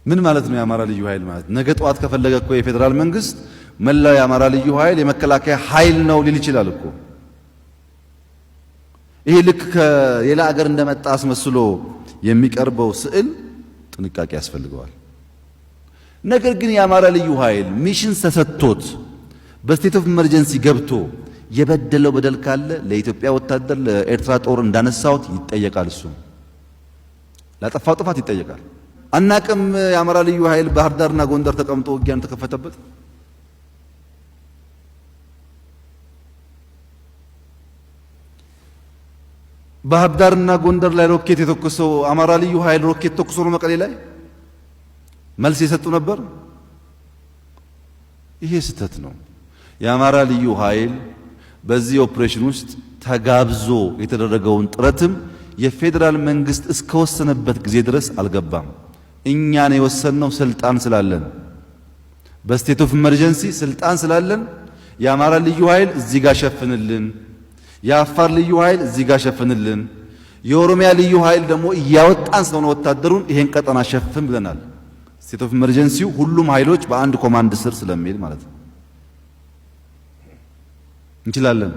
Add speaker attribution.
Speaker 1: ምን ማለት ነው የአማራ ልዩ ኃይል ማለት? ነገ ጠዋት ከፈለገ እኮ የፌዴራል መንግስት መላው የአማራ ልዩ ኃይል የመከላከያ ኃይል ነው ሊል ይችላል እኮ። ይሄ ልክ ከሌላ አገር እንደመጣ አስመስሎ የሚቀርበው ስዕል ጥንቃቄ ያስፈልገዋል። ነገር ግን የአማራ ልዩ ኃይል ሚሽን ተሰጥቶት በስቴት ኦፍ ኢመርጀንሲ ገብቶ የበደለው በደል ካለ ለኢትዮጵያ ወታደር ለኤርትራ ጦር እንዳነሳውት ይጠየቃል። እሱ ላጠፋው ጥፋት ይጠየቃል። አናቅም የአማራ ልዩ ኃይል ባህር ዳርና ጎንደር ተቀምጦ ውጊያን ተከፈተበት። ባህር ዳርና ጎንደር ላይ ሮኬት የተኮሰው አማራ ልዩ ኃይል ሮኬት ተኩሶ ነው መቀሌ ላይ መልስ የሰጡ ነበር። ይሄ ስህተት ነው። የአማራ ልዩ ኃይል በዚህ ኦፕሬሽን ውስጥ ተጋብዞ የተደረገውን ጥረትም የፌዴራል መንግስት እስከወሰነበት ጊዜ ድረስ አልገባም። እኛን የወሰነው ስልጣን ስላለን በስቴት ኦፍ ኢመርጀንሲ ስልጣን ስላለን የአማራ ልዩ ኃይል እዚህ ጋር ሸፍንልን፣ የአፋር ልዩ ኃይል እዚህ ጋር ሸፍንልን፣ የኦሮሚያ ልዩ ኃይል ደግሞ እያወጣን ስለሆነ ወታደሩን ይሄን ቀጠና ሸፍን ብለናል። ስቴት ኦፍ ኢመርጀንሲው ሁሉም ኃይሎች በአንድ ኮማንድ ስር ስለሚል ማለት ነው። እንችላለን።